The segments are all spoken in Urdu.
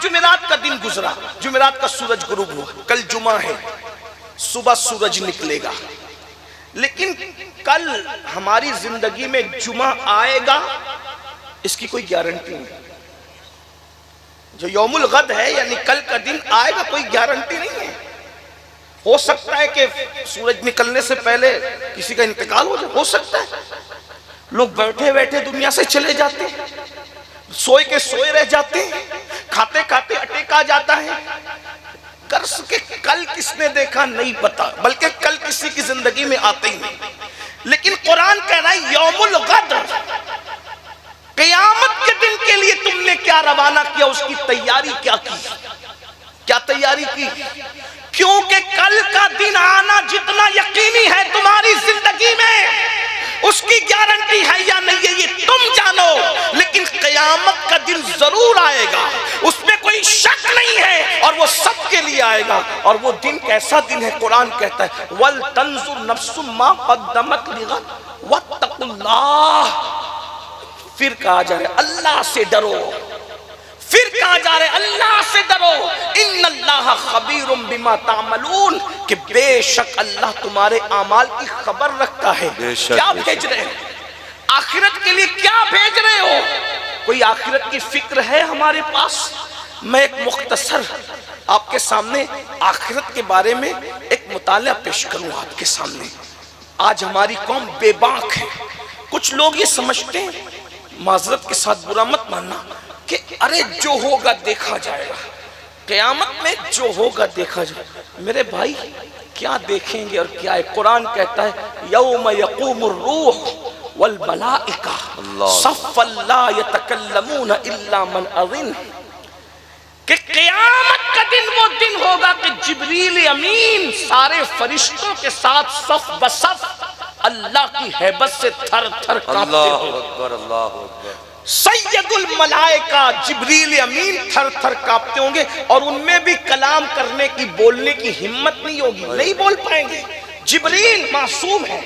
جمعرات کا دن گزرا، جمعرات کا سورج غروب ہوا، کل جمعہ ہے، صبح سورج نکلے گا، لیکن کل ہماری زندگی میں جمعہ آئے گا اس کی کوئی گارنٹی نہیں۔ جو یوم الغد ہے یعنی کل کا دن آئے گا کوئی گارنٹی نہیں ہے۔ ہو سکتا ہے کہ سورج نکلنے سے پہلے کسی کا انتقال ہو جائے، ہو سکتا ہے، لوگ بیٹھے بیٹھے دنیا سے چلے جاتے ہیں، سوئے کے سوئے رہ جاتے ہیں، کھاتے کھاتے اٹیک آ جاتا ہے۔ قرض کے کل کس نے دیکھا نہیں پتا، بلکہ کل کسی کی زندگی میں آتے ہی نہیں، لیکن قرآن کہہ رہا ہے یوم الغد، قیامت کے دن کے لیے تم نے کیا روانہ کیا، اس کی تیاری کیا کی، کیا تیاری کی؟ کیونکہ کل کا دن آنا جتنا یقینی ہے تمہاری زندگی میں، اس کی گارنٹی ہے یا نہیں ہے یہ تم جانو، لیکن قیامت کا دن ضرور آئے گا، اس میں کوئی شک نہیں ہے، اور وہ سب کے لیے آئے گا۔ اور وہ دن کیسا دن ہے؟ قرآن کہتا ہے وَلْتَنْظُرْ نَفْسٌ مَا قَدَّمَتْ لِغَدٍ وَاتَّقُوا اللَّهَ۔ پھر کہا جا رہا ہے اللہ سے ڈرو، پھر کہا جا رہا ہے اللہ سے ڈرو، ان اللہ خبیر بما تعملون، کہ بے شک اللہ تمہارے اعمال کی خبر رکھتا ہے۔ کیا بھیج رہے ہیں؟ آخرت کے لیے کیا بھیج رہے ہو؟ کوئی آخرت کی فکر ہے ہمارے پاس؟ میں ایک مختصر آپ کے سامنے آخرت کے بارے میں ایک مطالعہ پیش کروں آپ کے سامنے۔ آج ہماری قوم بے باک ہے، کچھ لوگ یہ سمجھتے ہیں، معذرت کے ساتھ برا مت ماننا، کہ ارے جو ہوگا دیکھا جائے گا، قیامت میں جو ہوگا دیکھا جائے گا۔ میرے بھائی کیا دیکھیں گے اور کیا ہے؟ قرآن کہتا ہے یوم یقوم الروح والملائکہ صفا لا یتکلمون الا من اذن، کہ قیامت کا دن وہ دن ہوگا کہ جبریل امین سارے فرشتوں کے ساتھ صف بصف اللہ کی ہیبت سے تھر تھر کانپتے ہوں گے۔ سید الملائکہ جبریل امین تھر تھر کانپتے ہوں گے، اور ان میں بھی کلام کرنے کی، بولنے کی ہمت نہیں ہوگی، نہیں بول پائیں گے۔ جبریل معصوم ہے،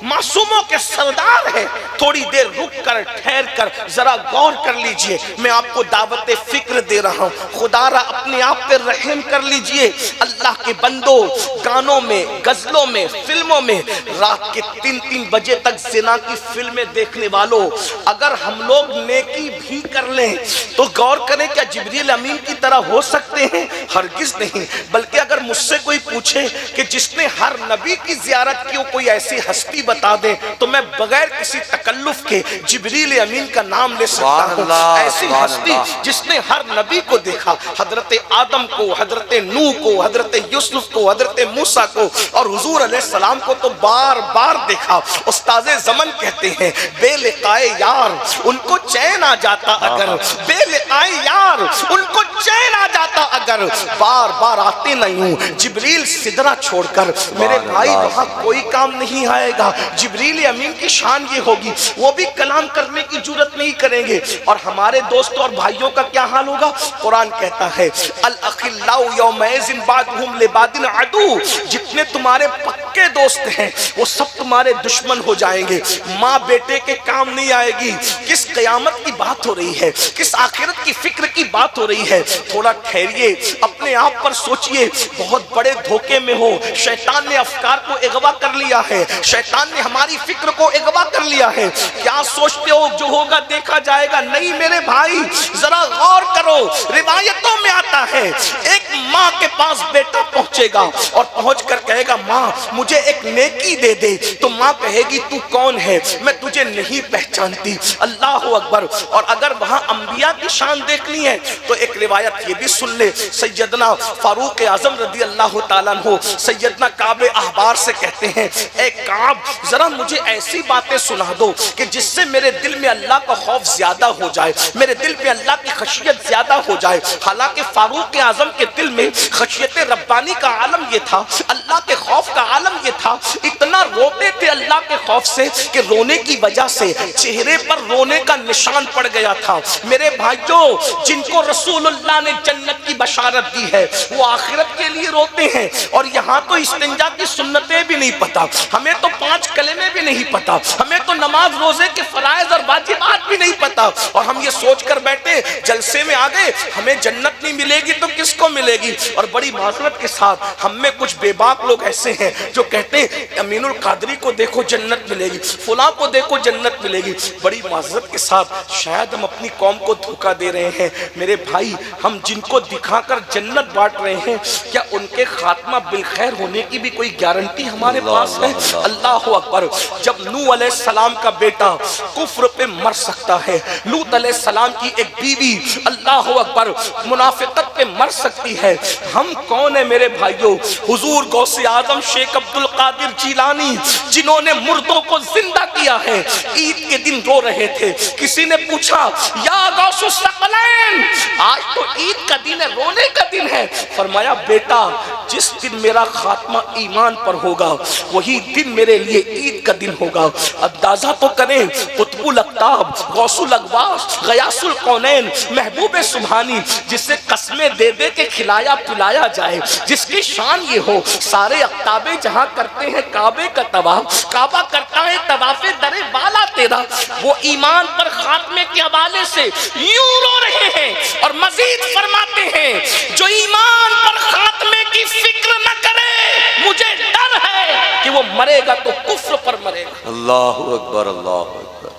معصوموں کے سردار ہے۔ تھوڑی دیر رک کر ٹھہر کر ذرا غور کر لیجئے، میں آپ کو دعوت فکر دے رہا ہوں، خدا را اپنے آپ پہ رحم کر لیجئے۔ اللہ کے بندوں، گانوں میں، غزلوں میں، فلموں میں رات کے 3 بجے تک زنا کی فلمیں دیکھنے والوں، اگر ہم لوگ نیکی بھی کر لیں تو غور کریں کیا جبریل امین کی طرح ہو سکتے ہیں؟ ہرگز نہیں۔ بلکہ اگر مجھ سے کوئی پوچھے کہ جس نے ہر نبی کی زیارت کی کوئی ایسی ہستی بتا دیں، تو میں بغیر کسی تکلف کے جبریل امین کا نام لے سکتا ہوں۔ ایسی ہستی جس نے ہر نبی کو دیکھا، حضرت آدم کو، حضرت نوح کو، حضرت یوسف کو، حضرت موسیٰ کو، اور حضور علیہ السلام کو تو بار بار دیکھا۔ استاذ زمن کہتے ہیں بے لقائے یار ان کو چین آ جاتا اگر، بے لقائے یار ان کو چین آ جاتا اگر، بار بار آتے نہیں ہوں جبریل سدرہ چھوڑ کر۔ میرے بھائی وہاں کوئی کام نہیں آئے گا۔ جبریل امین کی شان یہ ہوگی وہ بھی کلام کرنے کی جرت نہیں کریں گے۔ اور ہمارے دوستوں اور بھائیوں کا کیا حال ہوگا؟ قرآن کہتا ہے الاخلاء یومئذ بعضهم لبعض عدو، جتنے تمہارے پکے دوست ہیں وہ سب تمہارے دشمن ہو جائیں گے۔ ماں بیٹے کے کام نہیں آئے گی۔ کس قیامت کی بات ہو رہی ہے، کس آخرت کی فکر کی بات ہو رہی ہے؟ تھوڑا ٹھہریے، اپنے آپ پر سوچئے، بہت بڑے دھوکے میں ہو۔ شیطان نے افکار کو اغوا کر لیا ہے، شیطان نے ہماری فکر کو اغوا کر لیا ہے۔ کیا سوچتے ہو جو ہوگا دیکھا جائے گا؟ نہیں میرے بھائی، ذرا غور کرو۔ روایتوں میں آتا ہے ایک ماں کے پاس بیٹا پہنچے گا اور پہنچ کر کہے گا ماں مجھے ایک نیکی دے دے، تو ماں کہے گی تو کون ہے؟ میں تجھے نہیں پہچانتی۔ اللہ اکبر۔ اور اگر وہاں انبیاء کی شان دیکھنی ہے تو ایک روایت یہ بھی سن لے، سیدنا فاروق اعظم رضی اللہ تعالیٰ عنہ سیدنا کعب احبار سے کہتے ہیں اے کعب ذرا مجھے ایسی باتیں سنا دو کہ جس سے میرے دل میں اللہ کا خوف زیادہ ہو جائے، میرے دل میں اللہ کی خشیت زیادہ ہو جائے۔ حالانکہ فاروق اعظم کے دل میں خشیت ربانی کا عالم یہ تھا، اللہ کے خوف کا عالم یہ تھا، اتنا روتے تھے اللہ کے خوف سے کہ رونے کی وجہ سے چہرے پر رونے کا نشان پڑ گیا تھا۔ میرے بھائیوں، جن کو رسول اللہ نے جنت کی بشارت دی ہے وہ آخرت کے لیے روتے ہیں، اور یہاں تو استنجا کی سنتیں بھی نہیں پتا، ہمیں تو 5 کلمے بھی نہیں پتا، ہمیں تو نماز روزے کے فرائض اور واجبات بھی نہیں پتا، اور ہم یہ سوچ کر بیٹھے جلسے میں آ گئے ہمیں جنت نہیں ملے گی تو کس کو ملے گی۔ اور بڑی معذرت کے ساتھ ہم میں کچھ بے باک لوگ ایسے ہیں جو کہتے ہیں امین القادری کو دیکھو جنت ملے گی، فلاں کو دیکھو جنت ملے گی۔ بڑی معذرت کے ساتھ شاید ہم اپنی قوم کو دھوکہ دے رہے ہیں۔ میرے بھائی، ہم جن کو دکھا کر جنت بانٹ رہے ہیں، کیا ان کے خاتمہ بالخیر ہونے کی بھی کوئی گارنٹی ہمارے پاس ہے؟ اللہ اکبر۔ جب نوح علیہ السلام کا بیٹا کفر پہ مر سکتا ہے، لوط علیہ السلام کی ایک بیوی اللہ اکبر منافقت پہ مر سکتی ہے، ہم کون ہیں میرے بھائیوں؟ حضور غوث اعظم شیخ عبد القادر جیلانی جنہوں نے مردوں کو زندہ کیا ہے، عید کے دن رو رہے تھے۔ کسی نے پوچھا یا غوث الثقلین، آج تو عید کا دن ہے، رونے کا دن ہے۔ فرمایا بیٹا، جس دن میرا خاتمہ ایمان پر ہوگا وہی دن میرے لیے عید کا دن ہوگا۔ اندازہ تو کریں، قطب الاقطاب، غوث الاغواث، غیاث الکونین، محبوب سبحانی، جسے قسمیں دے دے کے کھلایا پلایا جائے، جس کی شان یہ ہو سارے اقطاب جہاں کرتے ہیں کعبے کا طواف، کعبہ کرتا ہے طواف در بالا تیرا، وہ ایمان پر خاتمے کے حوالے سے یوں رو رہے ہیں اور مزید فرماتے ہیں جو ایمان پر خاتمے کی فکر نہ کرے مجھے ڈر ہے کہ وہ مرے گا تو کفر پر مرے گا۔ اللہ اکبر، اللہ اکبر۔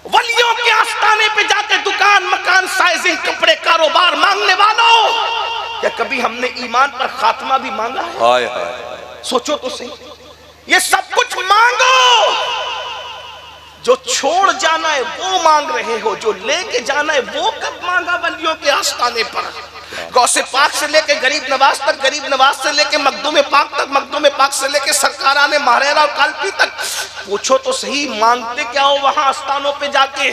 ولیوں کے آستانے پہ جا کے دکان مکان سائزنگ کپڑے کاروبار مانگنے والوں، کیا کبھی ہم نے ایمان پر خاتمہ بھی مانگا ہے؟ ہائے ہائے، سوچو تو صحیح، یہ سب کچھ مانگو، جو چھوڑ جانا ہے وہ مانگ رہے ہو، جو لے کے جانا ہے وہ کب مانگا ولیوں کے آستانے پر؟ غوث پاک سے لے کے غریب نواز تک، غریب نواز سے لے کے مخدوم پاک تک، مخدوم پاک سے لے کے سرکاران ماہرہ اور کالپی تک، پوچھو تو صحیح مانگتے کیا ہو وہاں آستانوں پہ جا کے،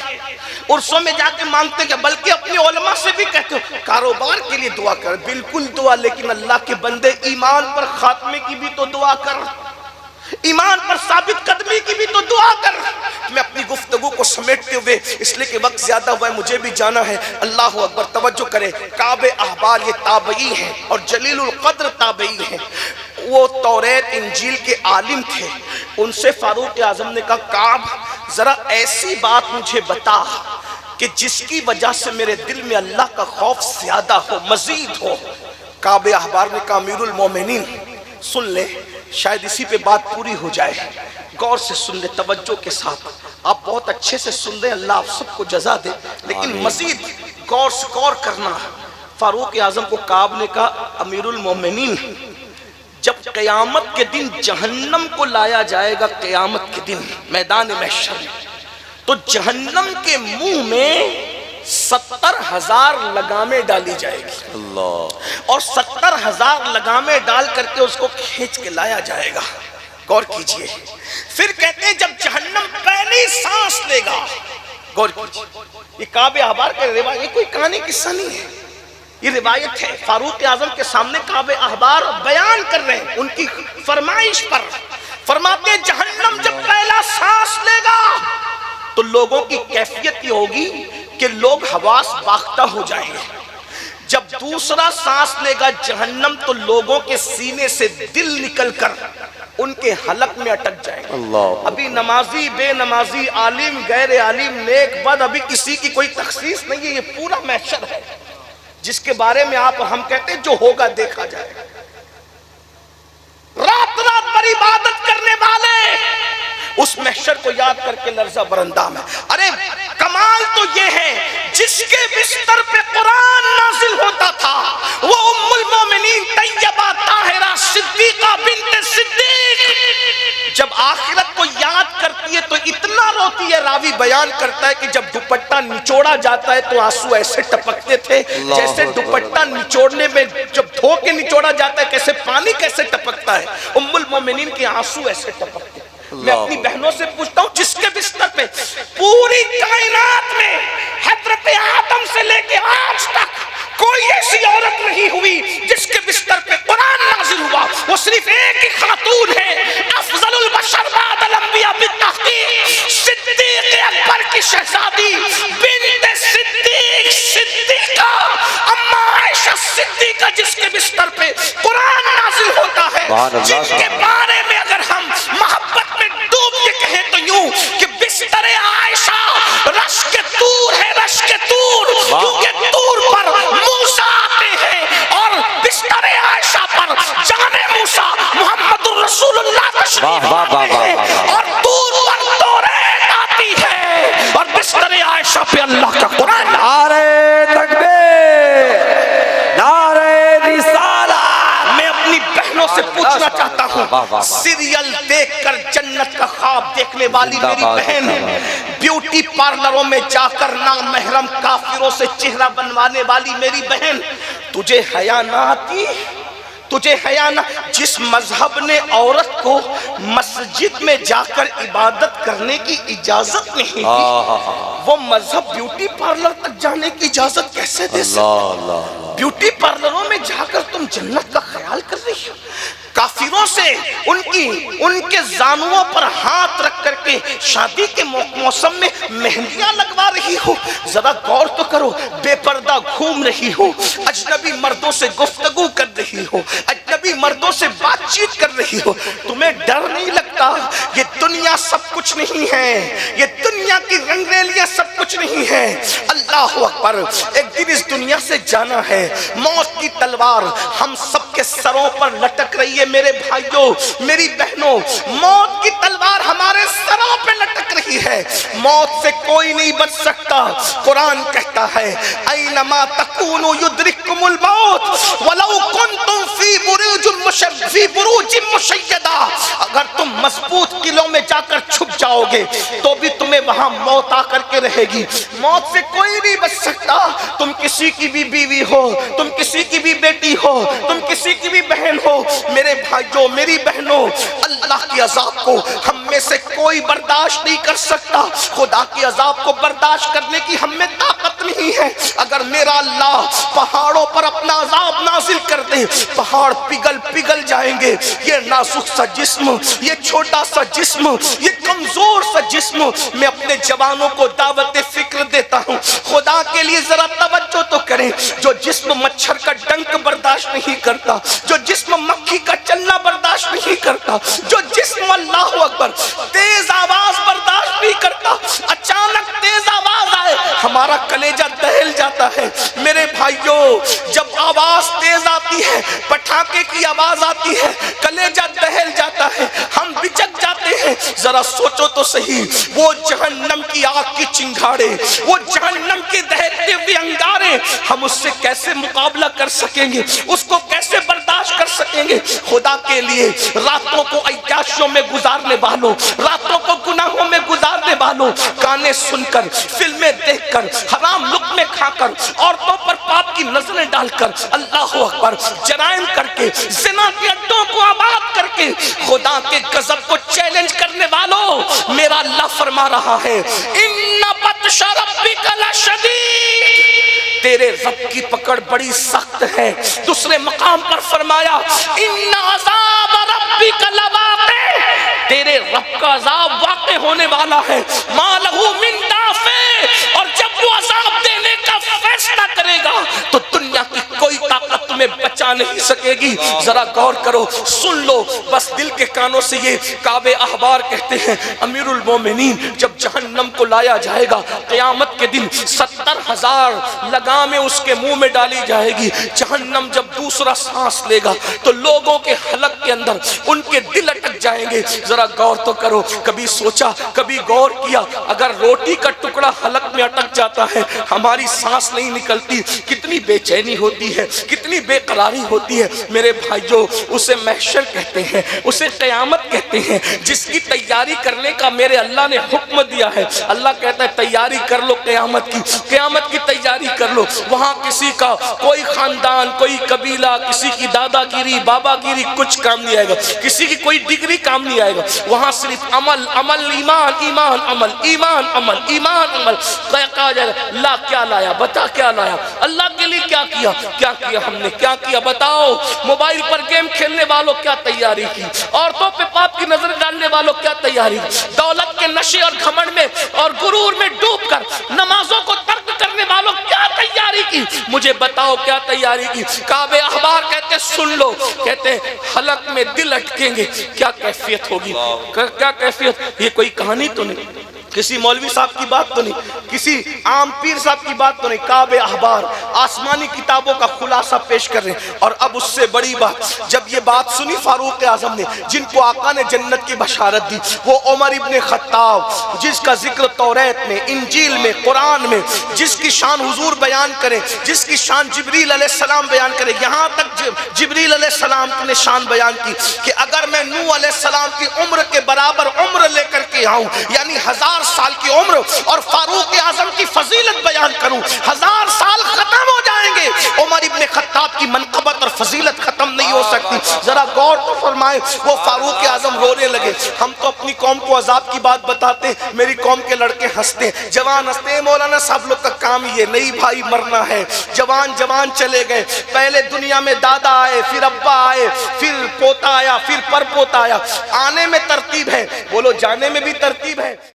عرصوں میں جا کے مانگتے کیا؟ بلکہ اپنے علماء سے بھی کہتے ہو کاروبار کے لیے دعا کر، بالکل دعا، لیکن اللہ کے بندے ایمان پر خاتمے کی بھی تو دعا کر، ایمان پر ثابت قدمی کی بھی تو دعا کر۔ میں اپنی گفتگو کو سمیٹتے ہوئے، اس لیے کہ وقت زیادہ ہوا ہے مجھے بھی جانا ہے، اللہ اکبر، توجہ کریں، کعب احبار یہ تابعی ہیں اور جلیل القدر تابعی ہیں، وہ توریت انجیل کے عالم تھے۔ ان سے فاروق اعظم نے کہا کعب ذرا ایسی بات مجھے بتا کہ جس کی وجہ سے میرے دل میں اللہ کا خوف زیادہ ہو، مزید ہو۔ کعب احبار نے کہا امیر المومنین سن لے، شاید اسی پہ بات پوری ہو جائے، غور سے سن لے، توجہ کے ساتھ، آپ بہت اچھے سے سن لیں، اللہ آپ سب کو جزا دے، لیکن مزید غور سے غور کرنا۔ فاروق اعظم کو کعب نے کہا امیر المومنین، جب قیامت کے دن جہنم کو لایا جائے گا، قیامت کے دن میدان محشر میں، تو جہنم کے منہ میں 70,000 لگامیں ڈالی جائے گی، اللہ، اور 70,000 لگامیں ڈال کر کے اس کو کھینچ کے لایا جائے گا۔ غور کیجئے، پھر کہتے ہیں جب جہنم پہلی سانس لے گا، غور کیجئے، یہ کعب احبار کا روایت، یہ کوئی کہانی قصہ نہیں ہے، یہ روایت ہے، فاروق اعظم کے سامنے کعب احبار بیان کر رہے ہیں ان کی فرمائش پر، فرماتے ہیں جہنم جب پہلا سانس لے گا تو لوگوں کی کیفیت یہ ہوگی کہ لوگ حواس باختہ ہو جائیں گے، جب دوسرا سانس لے گا جہنم تو لوگوں کے سینے سے دل نکل کر ان کے حلق میں اٹک جائے گا۔ اللہ، ابھی نمازی بے نمازی، عالم غیر عالم، نیک بد، ابھی کسی کی کوئی تخصیص نہیں ہے، یہ پورا محشر ہے جس کے بارے میں ہم کہتے ہیں جو ہوگا دیکھا جائے گا۔ رات رات پر عبادت کرنے والے اس محشر کو یاد کر کے لرزہ برندام ہے۔ ارے کمال تو یہ ہے جس کے بستر پہ قرآن نازل ہوتا تھا وہ ام المومنین طیبہ طاہرہ صدیقہ بنت صدیق جب آخرت کو یاد کرتی ہے تو اتنا روتی ہے، راوی بیان کرتا ہے کہ جب دوپٹہ نچوڑا جاتا ہے تو آنسو ایسے ٹپکتے تھے جیسے دوپٹہ نچوڑنے میں جب دھو کے نچوڑا جاتا ہے کیسے پانی کیسے ٹپکتا ہے، ام المومنین کے آنسو ایسے ٹپکتے ہیں۔ میں اپنی بہنوں سے پوچھتا ہوں جس کے بستر پہ پوری کائنات میں حضرت آدم سے لے کے آج تک کوئی ایسے ایسی عورت نہیں ہوئی جس کے بستر پہ قرآن نازل ہوا، وہ صرف ایک ہی خاتون ہے، افضل البشر بعد الانبیاء بالتحقیق، صدیق اکبر کی شہزادی بنت صدیق صدیقہ اما عائشہ صدیقہ، جس کے بستر پہ قرآن نازل ہوتا ہے، جن کے بارے میں اگر ہم محبت میں ڈوب کے کہیں تو یوں کہ بستر عائشہ رشک طور ہے، رشک طور، کیونکہ طور پر موسیٰ آتے ہیں اور بستر عائشہ پر جان موسیٰ محمد الرسول اللہ تشریف آتے ہیں، اور طور پر توریت آتی ہے اور بستر عائشہ پہ اللہ کا قرآن۔ نعرہ تکبیر، نعرہ رسالت۔ میں اپنی بہنوں سے پوچھنا چاہتا ہوں، سیریل دیکھ کر جنت کا خواب دیکھنے والی میری بہن، بیوٹی پارلروں میں جا کر نامحرم کافروں سے چہرہ بنوانے والی میری بہن، تجھے حیا نہ آتی؟ تجھے حیا نہ؟ جس مذہب نے عورت کو مسجد میں جا کر عبادت کرنے کی اجازت نہیں دی، وہ مذہب بیوٹی پارلر تک جانے کی اجازت کیسے دے سکتا؟ بیوٹی پارلروں میں جا کر تم جنت کا خیال کر رہی ہو، کافروں سے ان کے زانووں پر ہاتھ رکھ کر کے شادی کے موسم میں مہندیاں لگوا رہی ہو۔ ذرا غور تو کرو، بے پردہ گھوم رہی ہو، اجنبی مردوں سے گفتگو کر رہی ہو، اجنبی مردوں سے بات چیت کر رہی ہو، تمہیں ڈر نہیں لگتا؟ یہ دنیا سب کچھ نہیں ہے، یہ دنیا کی رنگریلیاں سب کچھ نہیں ہے۔ اللہ اکبر، ایک دن اس دنیا سے جانا ہے، موت کی تلوار ہم سب کے سروں پر لٹک رہی ہے۔ میرے بھائیوں، میری بہنوں، موت کی تلوار ہمارے سروں پہ لٹک رہی ہے، موت سے کوئی نہیں بچ سکتا۔ قرآن کہتا ہے اینما تکونوا یدرککم الموت ولو کنتم فی بروج مشیدہ، اگر تم مضبوط قلعوں میں جا کر چھپ جاؤ گے تو بھی تمہیں وہاں موت آ کر کے رہے گی، موت سے کوئی نہیں بچ سکتا۔ تم کسی کی بھی بیوی ہو، تم کسی کی بھی بیٹی ہو، تم کسی کی بھی بہن ہو، میرے بھائیوں میری بہنوں، اللہ کی عذاب کو ہم میں سے کوئی برداشت نہیں کر سکتا، خدا کی عذاب کو برداشت کرنے کی ہم میں طاقت نہیں ہے۔ اگر میرا اللہ پہاڑوں پر اپنا عذاب نازل کر دے، پہاڑ پگھل جائیں گے۔ یہ نازک سا جسم، یہ چھوٹا سا جسم، یہ کمزور سا جسم، میں اپنے جوانوں کو دعوت فکر دیتا ہوں، خدا کے لیے ذرا توجہ تو کریں۔ جو جسم مچھر کا ڈنک برداشت نہیں کرتا، جو جسم مکھی کا چلنا برداشت نہیں کرتا، جو جسم اللہ اکبر تیز آواز برداشت نہیں کرتا، اچانک تیز آواز آئے ہمارا کلیجہ دہل جاتا ہے۔ میرے بھائیوں، جب آواز تیز آتی ہے، پٹاخے کی آواز آتی ہے، کلیجہ دہل جاتا ہے، ہم بچک جاتے ہیں۔ ذرا سوچو تو صحیح، وہ جہنم کی آگ کی چنگاڑے، وہ جہنم کے دہتے ہوئے انگارے، ہم اس سے کیسے مقابلہ کر سکیں گے؟ اس کو کیسے برداشت کر سکیں گے؟ خدا کے لیے راتوں کو عیاشیوں میں گزارنے والوں، راتوں کو گناہوں میں گزارنے والوں، گانے سن کر، فلمیں دیکھ کر، حرام لقمے کھا کر، عورتوں پر پاپ کی نظریں ڈال کر، اللہ اکبر، جرائم کر کے، زنا کے اڈوں کو آباد کر کے، خدا کے غضب کو چیلنج کرنے والوں، میرا اللہ فرما رہا ہے ان بطش ربک لشدید، تیرے رب کی پکڑ بڑی سخت ہے۔ دوسرے مقام پر فرمایا ان عذاب ربک لواقع، تیرے رب کا عذاب واقع ہونے والا ہے، ما لہ من دافع، اور جب وہ عذاب دینے کا فیصلہ کرے گا تو دنیا کی کوئی طاقت تمہیں بچا نہیں سکے گی۔ ذرا غور کرو، سن لو، بس دل کے کانوں سے یہ کعب احبار کہتے ہیں امیر المومنین جب جہنم کو لایا جائے گا قیامت کے دن 70,000 لگامیں اس کے منہ میں ڈالی جائے گی۔ جہنم جب دوسرا سانس لے گا تو لوگوں کے حلق کے اندر ان کے دل اٹک جائیں گے۔ ذرا غور تو کرو، کبھی سوچا، کبھی غور کیا، اگر روٹی کا ٹکڑا حلق میں اٹک جاتا ہے، ہماری سانس نہیں نکلتی، کتنی بے چینی ہوتی ہے، کتنی بے قراری تباہی ہوتی ہے میرے بھائیو، اسے محشر کہتے ہیں، اسے قیامت کہتے ہیں، جس کی تیاری کرنے کا میرے اللہ نے حکم دیا ہے۔ اللہ کہتا ہے تیاری کر لو قیامت کی، قیامت کی تیاری کر لو۔ وہاں کسی کا کوئی خاندان، کوئی قبیلہ، کسی کی دادا گیری، بابا گیری کچھ کام نہیں آئے گا، کسی کی کوئی ڈگری کام نہیں آئے گا۔ وہاں صرف عمل عمل، ایمان ایمان عمل، ایمان عمل، ایمان عمل۔ کہا جائے گا اللہ کیا لایا، بتا کیا لایا، اللہ کے لیے کیا کیا، کیا کیا ہم نے، کیا کیا بتاؤ۔ موبائل پر گیم کھیلنے والوں کیا تیاری کی، عورتوں پہ پاپ کی نظر ڈالنے والوں کیا تیاری کی، دولت کے نشے اور گھمنڈ میں اور غرور میں ڈوب کر نمازوں کو ترک کرنے والوں کیا تیاری کی، مجھے بتاؤ کیا تیاری کی۔ کعب احبار کہتے سن لو، کہتے حلق میں دل اٹکیں گے، کیا کیفیت ہوگی، کیا کیفیت۔ یہ کوئی کہانی تو نہیں، کسی مولوی صاحب کی بات تو نہیں، کسی عام پیر صاحب کی بات تو نہیں، کعب احبار آسمانی کتابوں کا خلاصہ پیش کر رہے ہیں۔ اور اب اس سے بڑی بات، جب یہ بات سنی فاروق اعظم نے، جن کو آقا نے جنت کی بشارت دی، وہ عمر ابن خطاب، جس کا ذکر توریت میں، انجیل میں، قرآن میں، جس کی شان حضور بیان کرے، جس کی شان جبریل علیہ السلام بیان کرے، یہاں تک جبریل علیہ السلام نے شان بیان کی کہ اگر میں نوح علیہ السلام کی عمر کے برابر عمر لے کر کے آؤں، یعنی 1000 سال کی عمر، اور فاروق اعظم کی فضیلت بیان کروں، 1000 سال ختم ہو جائیں گے، عمر ابن خطاب کی منقبت اور فضیلت ختم نہیں ہو سکتی۔ ذرا غور تو فرمائیں، وہ فاروق اعظم رونے لگے۔ ہم تو اپنی قوم کو عذاب کی بات بتاتے، میری قوم کے لڑکے ہنستے، جوان ہنستے ہیں، مولانا صاحب لوگ کا کام یہ نہیں بھائی، مرنا ہے۔ جوان چلے گئے، پہلے دنیا میں دادا آئے، پھر ابا آئے، پھر پوتا آیا، پھر پر پوتا آیا، آنے میں ترتیب ہے، بولو جانے میں بھی ترتیب ہے۔